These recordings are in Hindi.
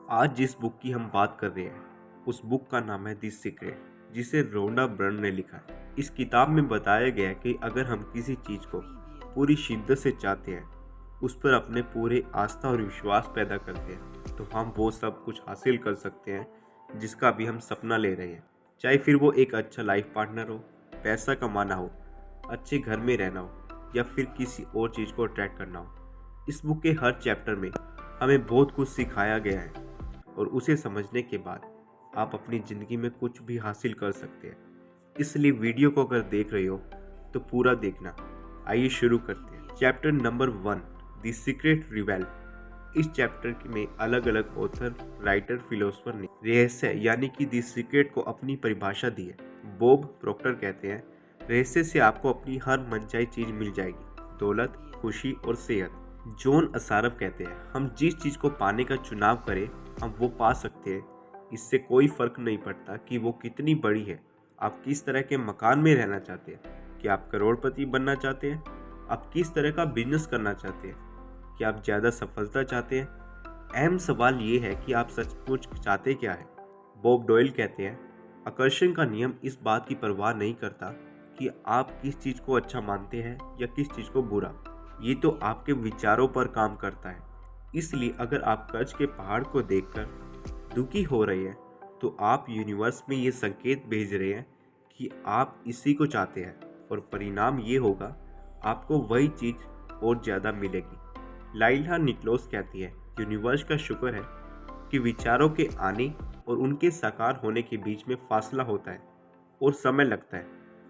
आज जिस बुक की हम बात कर रहे हैं उस बुक का नाम है द सीक्रेट, जिसे रोंडा बर्न ने लिखा है। इस किताब में बताया गया है कि अगर हम किसी चीज़ को पूरी शिद्दत से चाहते हैं, उस पर अपने पूरे आस्था और विश्वास पैदा करते हैं, तो हम वो सब कुछ हासिल कर सकते हैं जिसका भी हम सपना ले रहे हैं। चाहे फिर वो एक अच्छा लाइफ पार्टनर हो, पैसा कमाना हो, अच्छे घर में रहना हो या फिर किसी और चीज़ को अट्रैक्ट करना हो। इस बुक के हर चैप्टर में हमें बहुत कुछ सिखाया गया है और उसे समझने के बाद आप अपनी ज़िंदगी में कुछ भी हासिल कर सकते हैं। इसलिए वीडियो को अगर देख रहे हो तो पूरा देखना। आइए शुरू करते हैं। Chapter number 1, the secret रिवेल। इस चैप्टर में अलग अलग ऑथर, राइटर, फिलोसफर ने रहस्य यानी कि द सीक्रेट को अपनी परिभाषा दी है। बॉब प्रॉक्टर कहते हैं, रहस्य से आपको अपनी हर मनचाही चीज मिल जाएगी, दौलत, खुशी और सेहत। जॉन असारफ कहते हैं, हम जिस चीज को पाने का चुनाव करें हम वो पा सकते हैं। इससे कोई फर्क नहीं पड़ता कि वो कितनी बड़ी है। आप किस तरह के मकान में रहना चाहते हैं, कि आप करोड़पति बनना चाहते हैं, आप किस तरह का बिजनेस करना चाहते हैं, कि आप ज़्यादा सफलता चाहते हैं। अहम सवाल ये है कि आप सचमुच चाहते क्या है। बॉब डॉयल कहते हैं, आकर्षण का नियम इस बात की परवाह नहीं करता कि आप किस चीज़ को अच्छा मानते हैं या किस चीज़ को बुरा। ये तो आपके विचारों पर काम करता है। इसलिए अगर आप कर्ज के पहाड़ को देखकर दुखी हो रहे हैं तो आप यूनिवर्स में ये संकेत भेज रहे हैं कि आप इसी को चाहते हैं, और परिणाम ये होगा आपको वही चीज़ और ज़्यादा मिलेगी। लाइला निक्लोस कहती है, यूनिवर्स का शुक्र है कि विचारों के आने और उनके साकार होने के बीच में फासला होता है और समय लगता है।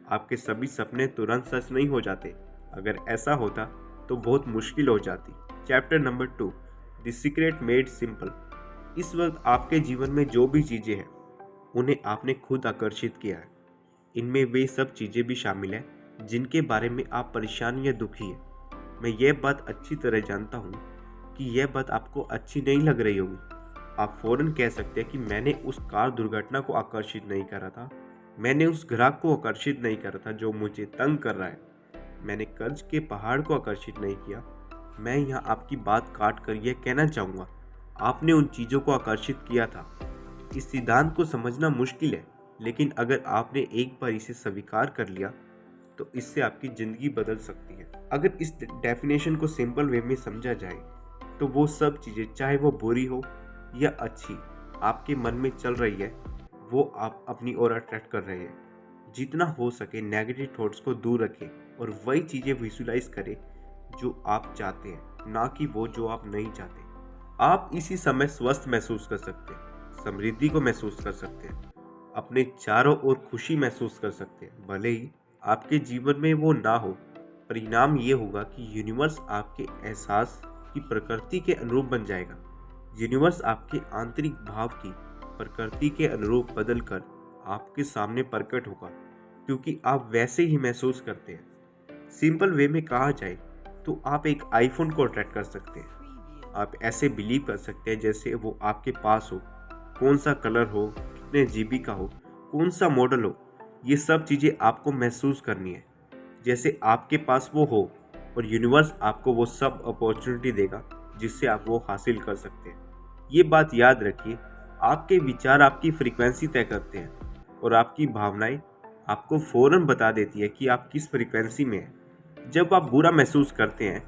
आपके सभी सपने तुरंत सच नहीं हो जाते। अगर ऐसा होता तो बहुत मुश्किल हो जाती। Chapter number 2, the secret made simple. इस वक्त आपके जीवन में जो भी चीज़ें हैं उन्हें आपने खुद आकर्षित किया है। इनमें वे सब चीज़ें भी शामिल हैं जिनके बारे में आप परेशान या दुखी हैं। मैं यह बात अच्छी तरह जानता हूँ कि यह बात आपको अच्छी नहीं लग रही होगी। आप फौरन कह सकते हैं कि मैंने उस कार दुर्घटना को आकर्षित नहीं करा था, मैंने उस ग्राहक को आकर्षित नहीं करा था जो मुझे तंग कर रहा है, मैंने कर्ज के पहाड़ को आकर्षित नहीं किया। मैं यहाँ आपकी बात काट कर यह कहना चाहूँगा, आपने उन चीज़ों को आकर्षित किया था। इस सिद्धांत को समझना मुश्किल है, लेकिन अगर आपने एक बार इसे स्वीकार कर लिया तो इससे आपकी ज़िंदगी बदल सकती है। अगर इस डेफिनेशन को सिंपल वे में समझा जाए तो वो सब चीज़ें, चाहे वो बुरी हो या अच्छी, आपके मन में चल रही है, वो आप अपनी ओर अट्रैक्ट कर रहे हैं। जितना हो सके नेगेटिव थॉट्स को दूर रखें और वही चीज़ें विजुलाइज करें जो आप चाहते हैं, ना कि वो जो आप नहीं चाहते। आप इसी समय स्वस्थ महसूस कर सकते हैं, समृद्धि को महसूस कर सकते हैं, अपने चारों ओर खुशी महसूस कर सकते हैं, भले ही आपके जीवन में वो ना हो। परिणाम ये होगा कि यूनिवर्स आपके एहसास की प्रकृति के अनुरूप बन जाएगा। यूनिवर्स आपके आंतरिक भाव की प्रकृति के अनुरूप बदल कर आपके सामने प्रकट होगा, क्योंकि आप वैसे ही महसूस करते हैं। सिंपल वे में कहा जाए तो आप एक आईफोन को अट्रैक्ट कर सकते हैं। आप ऐसे बिलीव कर सकते हैं जैसे वो आपके पास हो, कौन सा कलर हो, कितने जीबी का हो, कौन सा मॉडल हो, ये सब चीज़ें आपको महसूस करनी है जैसे आपके पास वो हो, और यूनिवर्स आपको वो सब अपॉर्चुनिटी देगा जिससे आप वो हासिल कर सकते हैं। ये बात याद रखिए, आपके विचार आपकी फ्रीक्वेंसी तय करते हैं और आपकी भावनाएं आपको फ़ौरन बता देती है कि आप किस फ्रीक्वेंसी में हैं। जब आप बुरा महसूस करते हैं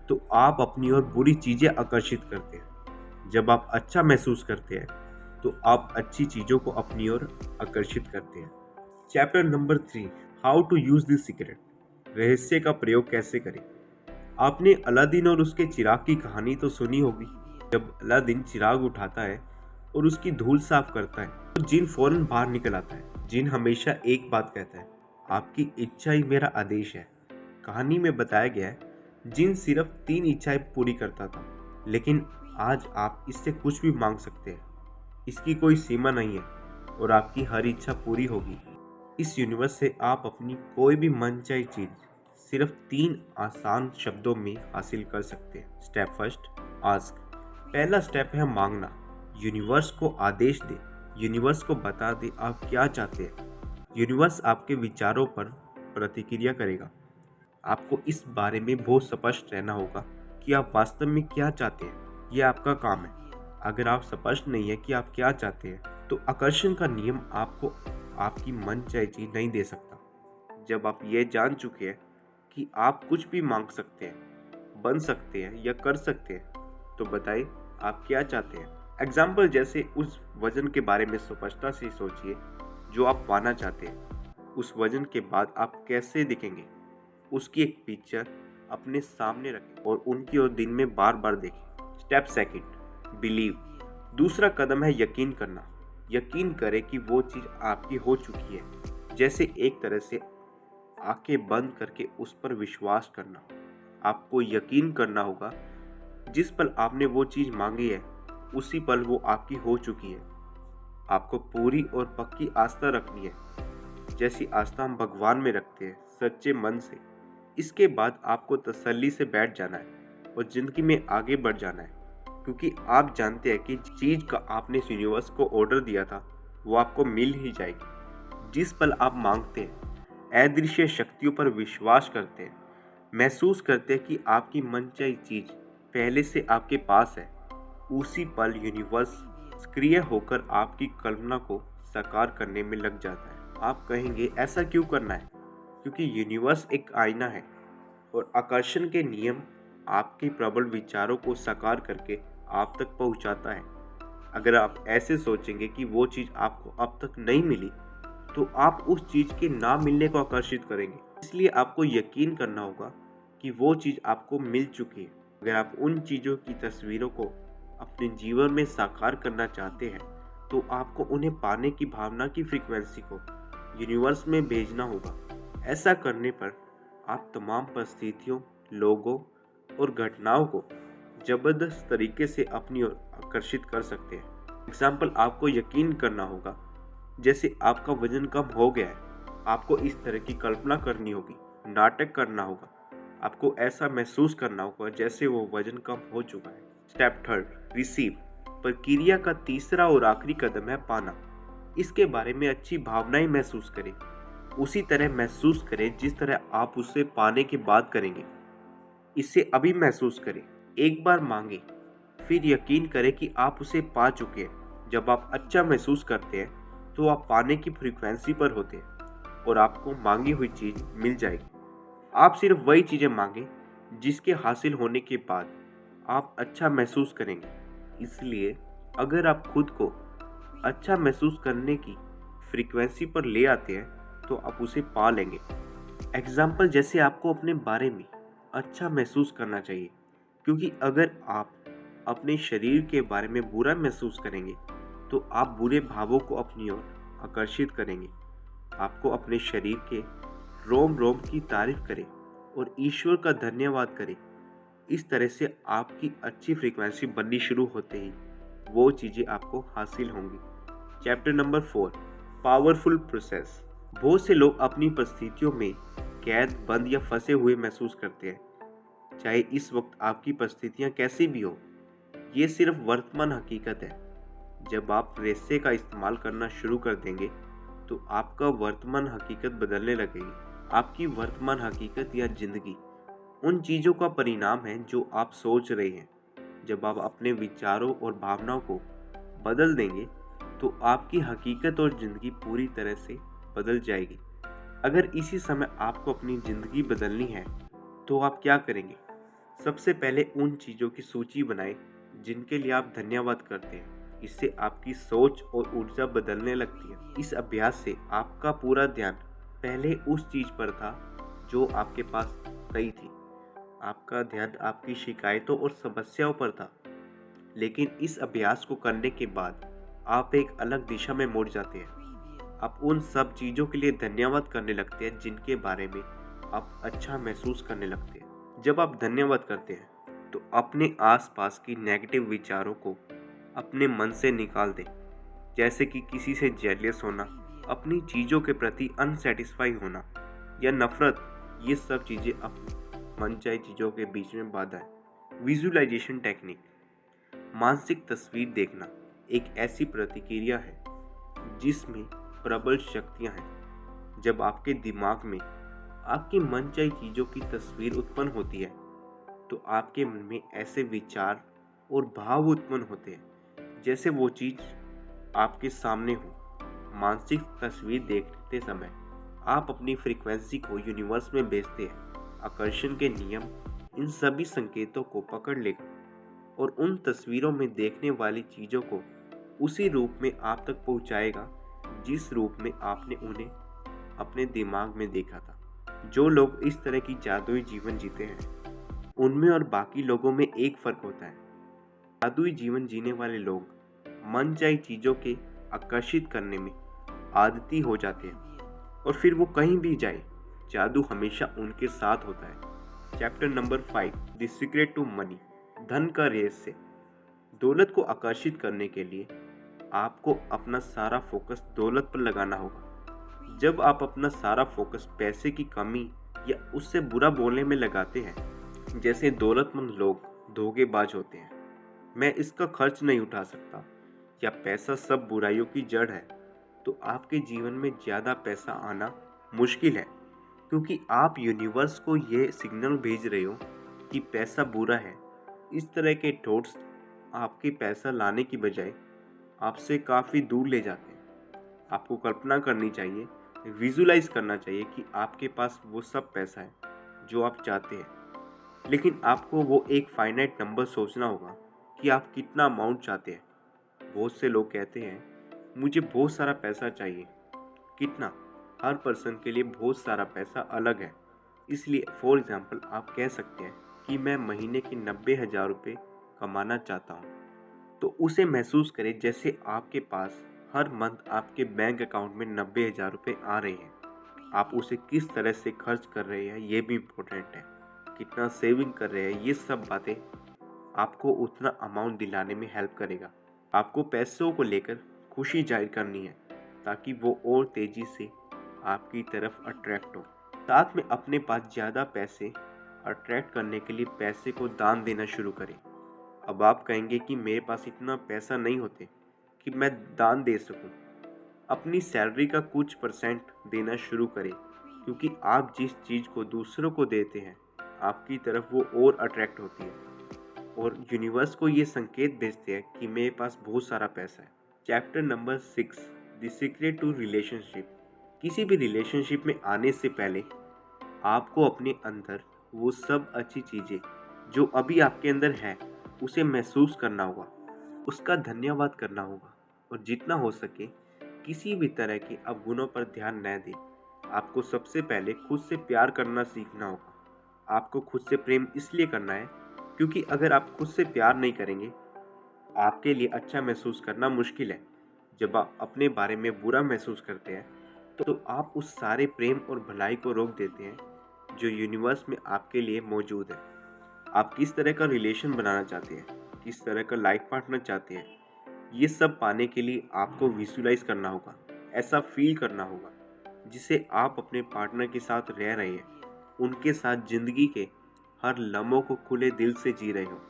तो आप अपनी ओर बुरी चीज़ें आकर्षित करते हैं। जब आप अच्छा महसूस करते हैं तो आप अच्छी चीज़ों को अपनी ओर आकर्षित करते हैं। Chapter number 3, how to use this secret. रहस्य का प्रयोग कैसे करें। आपने अलादीन और उसके चिराग की कहानी तो सुनी होगी। जब अलादीन चिराग उठाता है और उसकी धूल साफ करता है तो जिन फौरन बाहर निकल आता है। जिन हमेशा एक बात कहता है, आपकी इच्छा ही मेरा आदेश है। कहानी में बताया गया है, जिन सिर्फ 3 इच्छाएं पूरी करता था, लेकिन आज आप इससे कुछ भी मांग सकते हैं। इसकी कोई सीमा नहीं है और आपकी हर इच्छा पूरी होगी। इस यूनिवर्स से आप अपनी कोई भी मनचाही चीज़ सिर्फ 3 आसान शब्दों में हासिल कर सकते हैं। Step first, ask. पहला स्टेप है मांगना। यूनिवर्स को आदेश दे, यूनिवर्स को बता दे आप क्या चाहते हैं। यूनिवर्स आपके विचारों पर प्रतिक्रिया करेगा। आपको इस बारे में बहुत स्पष्ट रहना होगा कि आप वास्तव में क्या चाहते हैं। यह आपका काम है। अगर आप स्पष्ट नहीं है कि आप क्या चाहते हैं, तो आकर्षण का नियम आपको आपकी मनचाही चीज नहीं दे सकता। जब आप ये जान चुके हैं कि आप कुछ भी मांग सकते हैं, बन सकते हैं या कर सकते हैं, तो बताइए आप क्या चाहते हैं। एग्जाम्पल जैसे उस वजन के बारे में स्पष्टता से सोचिए जो आप पाना चाहते हैं। उस वजन के बाद आप कैसे दिखेंगे, उसकी एक पिक्चर अपने सामने रखें और उनकी ओर दिन में बार बार देखें। Step second, believe. दूसरा कदम है यकीन करना। यकीन करें कि वो चीज़ आपकी हो चुकी है। जैसे एक तरह से आंखें बंद करके उस पर विश्वास करना। आपको यकीन करना होगा जिस पल आपने वो चीज़ मांगी है, उसी पल वो आपकी हो चुकी है। आपको पूरी और पक्की आस्था रखनी है, जैसी आस्था हम भगवान में रखते हैं, सच्चे मन से। इसके बाद आपको तसल्ली से बैठ जाना है और जिंदगी में आगे बढ़ जाना है, क्योंकि आप जानते हैं कि चीज का आपने यूनिवर्स को ऑर्डर दिया था वो आपको मिल ही जाएगी। जिस पल आप मांगते हैं, अदृश्य शक्तियों पर विश्वास करते हैं, महसूस करते हैं कि आपकी मनचाही चीज पहले से आपके पास है, उसी पल यूनिवर्स सक्रिय होकर आपकी कल्पना को साकार करने में लग जाता है। आप कहेंगे ऐसा क्यों करना है? क्योंकि यूनिवर्स एक आईना है और आकर्षण के नियम आपके प्रबल विचारों को साकार करके आप तक पहुंचाता है। अगर आप ऐसे सोचेंगे कि वो चीज़ आपको अब तक नहीं मिली, तो आप उस चीज़ के ना मिलने को आकर्षित करेंगे। इसलिए आपको यकीन करना होगा कि वो चीज़ आपको मिल चुकी है। अगर आप उन चीज़ों की तस्वीरों को अपने जीवन में साकार करना चाहते हैं, तो आपको उन्हें पाने की भावना की फ्रीक्वेंसी को यूनिवर्स में भेजना होगा। ऐसा करने पर आप तमाम परिस्थितियों, लोगों और घटनाओं को जबरदस्त तरीके से अपनी ओर आकर्षित कर सकते हैं। एग्जाम्पल, आपको यकीन करना होगा जैसे आपका वजन कम हो गया है। आपको इस तरह की कल्पना करनी होगी, नाटक करना होगा। आपको ऐसा महसूस करना होगा जैसे वो वजन कम हो चुका है। Step third, receive. प्रक्रिया का तीसरा और आखिरी कदम है पाना। इसके बारे में अच्छी भावनाएं महसूस करें, उसी तरह महसूस करें जिस तरह आप उसे पाने की बात करेंगे। इसे अभी महसूस करें, एक बार मांगे, फिर यकीन करें कि आप उसे पा चुके हैं। जब आप अच्छा महसूस करते हैं, तो आप पाने की फ्रीक्वेंसी पर होते हैं और आपको मांगी हुई चीज मिल जाएगी। आप सिर्फ वही चीजें मांगे जिसके हासिल होने के बाद आप अच्छा महसूस करेंगे। इसलिए अगर आप खुद को अच्छा महसूस करने की फ्रीक्वेंसी पर ले आते हैं, तो आप उसे पा लेंगे। एग्जाम्पल जैसे आपको अपने बारे में अच्छा महसूस करना चाहिए, क्योंकि अगर आप अपने शरीर के बारे में बुरा महसूस करेंगे, तो आप बुरे भावों को अपनी ओर आकर्षित करेंगे। आपको अपने शरीर के रोम रोम की तारीफ करें और ईश्वर का धन्यवाद करें। इस तरह से आपकी अच्छी फ्रीक्वेंसी बननी शुरू होते ही वो चीज़ें आपको हासिल होंगी। Chapter number 4, powerful process. बहुत से लोग अपनी परिस्थितियों में कैद, बंद या फंसे हुए महसूस करते हैं। चाहे इस वक्त आपकी परिस्थितियाँ कैसी भी हो, ये सिर्फ वर्तमान हकीकत है। जब आप रेसे का इस्तेमाल करना शुरू कर देंगे, तो आपका वर्तमान हकीकत बदलने लगेगी। आपकी वर्तमान हकीकत या जिंदगी उन चीज़ों का परिणाम है जो आप सोच रहे हैं। जब आप अपने विचारों और भावनाओं को बदल देंगे, तो आपकी हकीकत और ज़िंदगी पूरी तरह से बदल जाएगी। अगर इसी समय आपको अपनी ज़िंदगी बदलनी है, तो आप क्या करेंगे? सबसे पहले उन चीज़ों की सूची बनाएं जिनके लिए आप धन्यवाद करते हैं। इससे आपकी सोच और ऊर्जा बदलने लगती है। इस अभ्यास से आपका पूरा ध्यान पहले उस चीज़ पर था जो आपके पास नहीं थी। आपका ध्यान आपकी शिकायतों और समस्याओं पर था। लेकिन इस अभ्यास को करने के बाद आप एक अलग दिशा में मुड़ जाते हैं। आप उन सब चीज़ों के लिए धन्यवाद करने लगते हैं जिनके बारे में आप अच्छा महसूस करने लगते हैं। जब आप धन्यवाद करते हैं, तो अपने आसपास की नेगेटिव विचारों को अपने मन से निकाल दें, जैसे कि किसी से जेलियस होना, अपनी चीज़ों के प्रति अनसेटिस्फाई होना या नफरत। ये सब चीज़ें अपनी मनचाही चीज़ों के बीच में बाधा है। Visualisation technique. मानसिक तस्वीर देखना एक ऐसी प्रतिक्रिया है जिसमें प्रबल शक्तियां हैं। जब आपके दिमाग में आपकी मनचाही चीज़ों की तस्वीर उत्पन्न होती है, तो आपके मन में ऐसे विचार और भाव उत्पन्न होते हैं जैसे वो चीज़ आपके सामने हो। मानसिक तस्वीर देखते समय आप अपनी फ्रीक्वेंसी को यूनिवर्स में भेजते हैं। आकर्षण के नियम इन सभी संकेतों को पकड़ लेगा और उन तस्वीरों में देखने वाली चीज़ों को उसी रूप में आप तक पहुंचाएगा जिस रूप में आपने उन्हें अपने दिमाग में देखा था। जो लोग इस तरह की जादुई जीवन जीते हैं उनमें और बाकी लोगों में एक फ़र्क होता है। जादुई जीवन जीने वाले लोग मनचाही चीज़ों के आकर्षित करने में आदती हो जाते हैं और फिर वो कहीं भी जाए जादू हमेशा उनके साथ होता है। Chapter number 5 the secret to money, धन का रहस्य। दौलत को आकर्षित करने के लिए आपको अपना सारा फोकस दौलत पर लगाना होगा। जब आप अपना सारा फोकस पैसे की कमी या उससे बुरा बोलने में लगाते हैं, जैसे दौलतमंद लोग धोखेबाज होते हैं, मैं इसका खर्च नहीं उठा सकता या पैसा सब बुराइयों की जड़ है, तो आपके जीवन में ज़्यादा पैसा आना मुश्किल है, क्योंकि आप यूनिवर्स को ये सिग्नल भेज रहे हो कि पैसा बुरा है। इस तरह के थॉट्स आपके पैसा लाने की बजाय आपसे काफ़ी दूर ले जाते हैं। आपको कल्पना करनी चाहिए, विजुलाइज करना चाहिए कि आपके पास वो सब पैसा है जो आप चाहते हैं, लेकिन आपको वो एक फाइनाइट नंबर सोचना होगा कि आप कितना अमाउंट चाहते हैं। बहुत से लोग कहते हैं मुझे बहुत सारा पैसा चाहिए। कितना? हर पर्सन के लिए बहुत सारा पैसा अलग है। इसलिए फॉर एग्जांपल आप कह सकते हैं कि मैं महीने के 90,000 रुपये कमाना चाहता हूँ। तो उसे महसूस करें जैसे आपके पास हर मंथ आपके बैंक अकाउंट में 90,000 रुपये आ रहे हैं। आप उसे किस तरह से खर्च कर रहे हैं ये भी इम्पोर्टेंट है। कितना सेविंग कर रहे हैं, ये सब बातें आपको उतना अमाउंट दिलाने में हेल्प करेगा। आपको पैसों को लेकर खुशी जाहिर करनी है ताकि वो और तेज़ी से आपकी तरफ अट्रैक्ट हो। साथ में अपने पास ज़्यादा पैसे अट्रैक्ट करने के लिए पैसे को दान देना शुरू करें। अब आप कहेंगे कि मेरे पास इतना पैसा नहीं होते कि मैं दान दे सकूं। अपनी सैलरी का कुछ परसेंट देना शुरू करें, क्योंकि आप जिस चीज़ को दूसरों को देते हैं आपकी तरफ वो और अट्रैक्ट होती है और यूनिवर्स को ये संकेत भेजते हैं कि मेरे पास बहुत सारा पैसा है। Chapter number 6 the secret to relationship. किसी भी रिलेशनशिप में आने से पहले आपको अपने अंदर वो सब अच्छी चीज़ें जो अभी आपके अंदर है उसे महसूस करना होगा, उसका धन्यवाद करना होगा और जितना हो सके किसी भी तरह के अवगुणों पर ध्यान न दें। आपको सबसे पहले खुद से प्यार करना सीखना होगा। आपको खुद से प्रेम इसलिए करना है क्योंकि अगर आप खुद से प्यार नहीं करेंगे आपके लिए अच्छा महसूस करना मुश्किल है। जब आप अपने बारे में बुरा महसूस करते हैं तो आप उस सारे प्रेम और भलाई को रोक देते हैं जो यूनिवर्स में आपके लिए मौजूद है। आप किस तरह का रिलेशन बनाना चाहते हैं, किस तरह का लाइफ पार्टनर चाहते हैं, ये सब पाने के लिए आपको विजुलाइज करना होगा, ऐसा फील करना होगा जिसे आप अपने पार्टनर के साथ रह रहे हैं, उनके साथ जिंदगी के हर लम्हों को खुले दिल से जी रहे हो।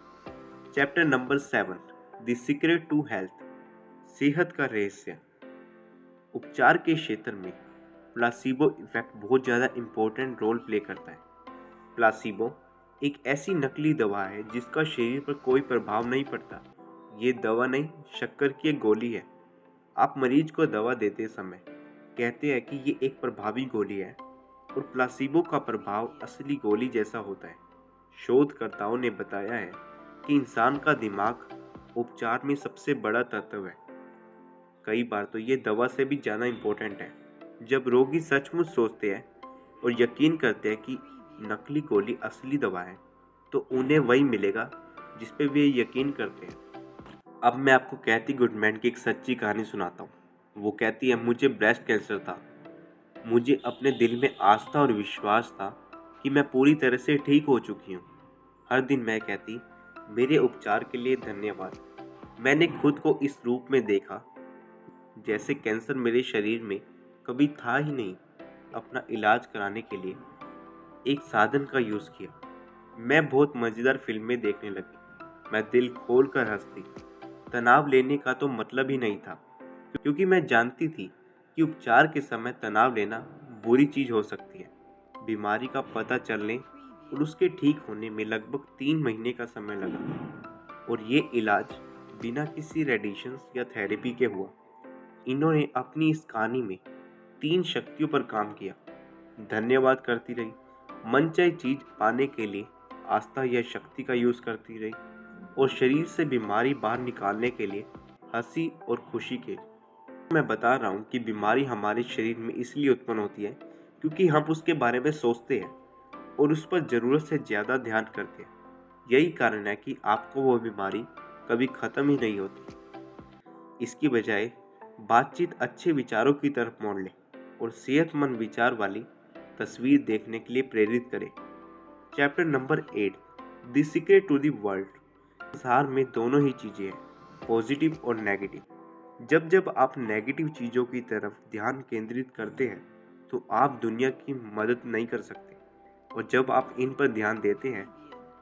Chapter number 7 the secret to health, सेहत का रहस्य। उपचार के क्षेत्र में प्लासीबो इफेक्ट बहुत ज़्यादा इम्पोर्टेंट रोल प्ले करता है। प्लासीबो एक ऐसी नकली दवा है जिसका शरीर पर कोई प्रभाव नहीं पड़ता। ये दवा नहीं, शक्कर की एक गोली है। आप मरीज को दवा देते समय कहते हैं कि ये एक प्रभावी गोली है और प्लासीबो का प्रभाव असली गोली जैसा होता है। शोधकर्ताओं ने बताया है कि इंसान का दिमाग उपचार में सबसे बड़ा तत्व है। कई बार तो ये दवा से भी ज़्यादा इम्पोर्टेंट है। जब रोगी सचमुच सोचते हैं और यकीन करते हैं कि नकली गोली असली दवा है, तो उन्हें वही मिलेगा जिस पे वे यकीन करते हैं। अब मैं आपको कैथी गुडमैन की एक सच्ची कहानी सुनाता हूँ। वो कहती है, मुझे ब्रेस्ट कैंसर था। मुझे अपने दिल में आस्था और विश्वास था कि मैं पूरी तरह से ठीक हो चुकी हूँ। हर दिन मैं कहती, मेरे उपचार के लिए धन्यवाद। मैंने खुद को इस रूप में देखा जैसे कैंसर मेरे शरीर में कभी था ही नहीं। अपना इलाज कराने के लिए एक साधन का यूज़ किया। मैं बहुत मज़ेदार फिल्में देखने लगी। मैं दिल खोल कर हंसती। तनाव लेने का तो मतलब ही नहीं था, क्योंकि मैं जानती थी कि उपचार के समय तनाव लेना बुरी चीज़ हो सकती है। बीमारी का पता चलने और उसके ठीक होने में लगभग 3 महीने का समय लगा और ये इलाज बिना किसी रेडिएशंस या थेरेपी के हुआ। इन्होंने अपनी इस कहानी में 3 शक्तियों पर काम किया। धन्यवाद करती रही, मनचाही चीज पाने के लिए आस्था या शक्ति का यूज करती रही, और शरीर से बीमारी बाहर निकालने के लिए हंसी और खुशी के। मैं बता रहा हूँ कि बीमारी हमारे शरीर में इसलिए उत्पन्न होती है क्योंकि हम उसके बारे में सोचते हैं और उस पर ज़रूरत से ज़्यादा ध्यान करते हैं। यही कारण है कि आपको वो बीमारी कभी ख़त्म ही नहीं होती। इसकी बजाय बातचीत अच्छे विचारों की तरफ मोड़ ले और सेहतमंद विचार वाली तस्वीर देखने के लिए प्रेरित करे। Chapter number 8, the secret to the world. संसार में दोनों ही चीज़ें हैं, पॉजिटिव और नेगेटिव। जब जब आप नेगेटिव चीज़ों की तरफ ध्यान केंद्रित करते हैं तो आप दुनिया की मदद नहीं कर सकते, और जब आप इन पर ध्यान देते हैं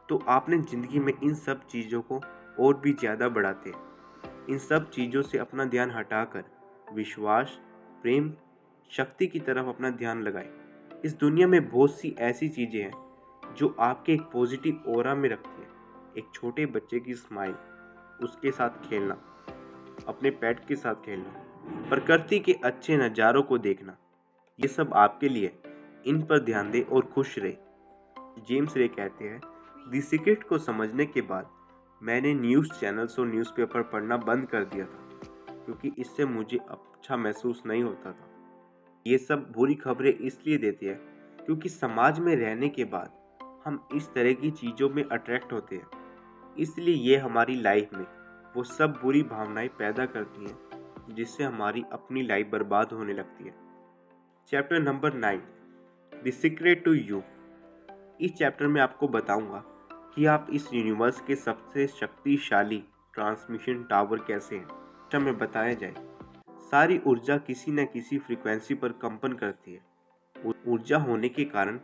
तो आपने ज़िंदगी में इन सब चीज़ों को और भी ज़्यादा बढ़ाते हैं। इन सब चीज़ों से अपना ध्यान हटाकर विश्वास, प्रेम, शक्ति की तरफ अपना ध्यान लगाएं। इस दुनिया में बहुत सी ऐसी चीज़ें हैं जो आपके एक पॉजिटिव ऑरा में रखती हैं। एक छोटे बच्चे की स्माइल, उसके साथ खेलना, अपने पेट के साथ खेलना, प्रकृति के अच्छे नज़ारों को देखना, ये सब आपके लिए। इन पर ध्यान दें और खुश रहे। जेम्स रे कहते हैं, द सीक्रेट को समझने के बाद मैंने न्यूज़ चैनल्स और न्यूज़पेपर पढ़ना बंद कर दिया था क्योंकि इससे मुझे अच्छा महसूस नहीं होता था। ये सब बुरी खबरें इसलिए देती है क्योंकि समाज में रहने के बाद हम इस तरह की चीज़ों में अट्रैक्ट होते हैं, इसलिए ये हमारी लाइफ में वो सब बुरी भावनाएं पैदा करती हैं जिससे हमारी अपनी लाइफ बर्बाद होने लगती है। Chapter number 9, the secret to you. इस चैप्टर में आपको बताऊंगा कि आप इस यूनिवर्स के सबसे शक्तिशाली ट्रांसमिशन टावर कैसे हैं। अच्छा में बताया जाए, सारी ऊर्जा किसी न किसी फ्रीक्वेंसी पर कंपन करती है। ऊर्जा होने के कारण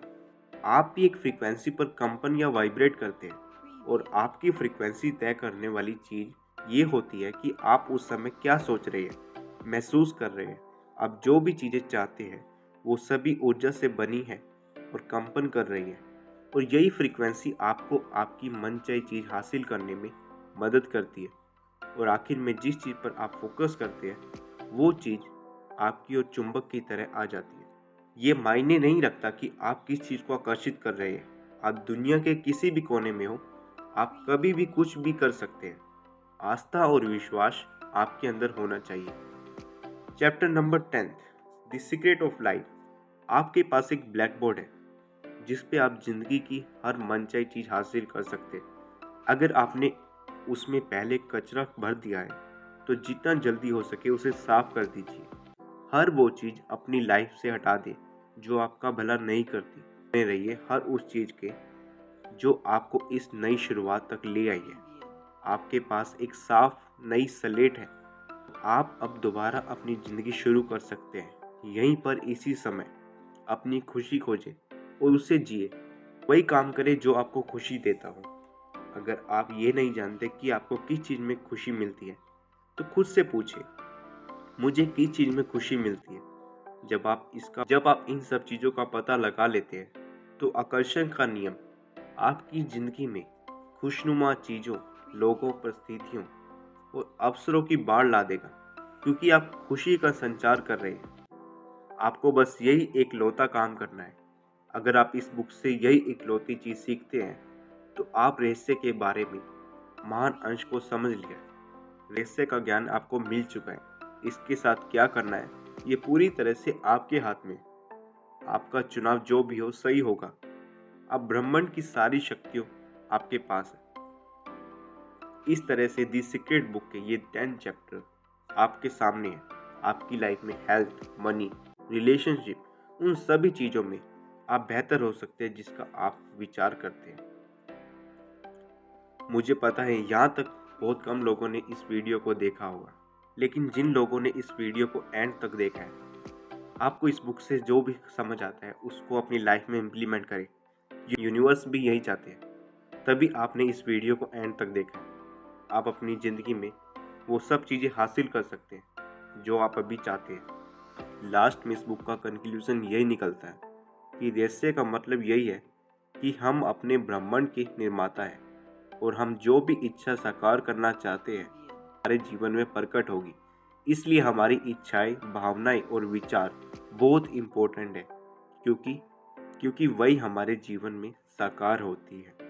आप भी एक फ्रीक्वेंसी पर कंपन या वाइब्रेट करते हैं, और आपकी फ्रीक्वेंसी तय करने वाली चीज़ ये होती है कि आप उस समय क्या सोच रहे हैं, महसूस कर रहे हैं। आप जो भी चीज़ें चाहते हैं वो सभी ऊर्जा से बनी है और कंपन कर रही है, और यही फ्रीक्वेंसी आपको आपकी मनचाही चीज़ हासिल करने में मदद करती है। और आखिर में जिस चीज़ पर आप फोकस करते हैं वो चीज़ आपकी ओर चुंबक की तरह आ जाती है। ये मायने नहीं रखता कि आप किस चीज़ को आकर्षित कर रहे हैं। आप दुनिया के किसी भी कोने में हो, आप कभी भी कुछ भी कर सकते हैं। आस्था और विश्वास आपके अंदर होना चाहिए। Chapter number 10, the secret of life. आपके पास एक ब्लैक बोर्ड है जिस पे आप जिंदगी की हर मनचाही चीज़ हासिल कर सकते हैं। अगर आपने उसमें पहले कचरा भर दिया है तो जितना जल्दी हो सके उसे साफ कर दीजिए। हर वो चीज़ अपनी लाइफ से हटा दें जो आपका भला नहीं करती। बने रहिए हर उस चीज़ के जो आपको इस नई शुरुआत तक ले आई है। आपके पास एक साफ नई स्लेट है। आप अब दोबारा अपनी ज़िंदगी शुरू कर सकते हैं। यहीं पर इसी समय अपनी खुशी खोजें और उसे जिए। वही काम करें जो आपको खुशी देता हो। अगर आप ये नहीं जानते कि आपको किस चीज़ में खुशी मिलती है तो खुद से पूछें, मुझे किस चीज़ में खुशी मिलती है। जब आप इन सब चीज़ों का पता लगा लेते हैं तो आकर्षण का नियम आपकी ज़िंदगी में खुशनुमा चीज़ों, लोगों, परिस्थितियों और अवसरों की बाढ़ ला देगा, क्योंकि आप खुशी का संचार कर रहे हैं। आपको बस यही एकलौता काम करना है। अगर आप इस बुक से यही इकलौती चीज़ सीखते हैं तो आप रहस्य के बारे में महान अंश को समझ लिया। रहस्य का ज्ञान आपको मिल चुका है। इसके साथ क्या करना है ये पूरी तरह से आपके हाथ में। आपका चुनाव जो भी हो सही होगा। अब ब्रह्मांड की सारी शक्तियों आपके पास है। इस तरह से दी सीक्रेट बुक के ये 10 चैप्टर आपके सामने है। आपकी लाइफ में हेल्थ, मनी, रिलेशनशिप, उन सभी चीज़ों में आप बेहतर हो सकते हैं जिसका आप विचार करते हैं। मुझे पता है यहाँ तक बहुत कम लोगों ने इस वीडियो को देखा होगा, लेकिन जिन लोगों ने इस वीडियो को एंड तक देखा है, आपको इस बुक से जो भी समझ आता है उसको अपनी लाइफ में इम्प्लीमेंट करें। यूनिवर्स भी यही चाहते हैं, तभी आपने इस वीडियो को एंड तक देखा है। आप अपनी ज़िंदगी में वो सब चीज़ें हासिल कर सकते हैं जो आप अभी चाहते हैं। लास्ट में इस बुक का कंक्लूजन यही निकलता है कि रहस्य का मतलब यही है कि हम अपने ब्रह्मांड के निर्माता हैं, और हम जो भी इच्छा साकार करना चाहते हैं हमारे जीवन में प्रकट होगी। इसलिए हमारी इच्छाएं, भावनाएं और विचार बहुत इम्पोर्टेंट है, क्योंकि वही हमारे जीवन में साकार होती है।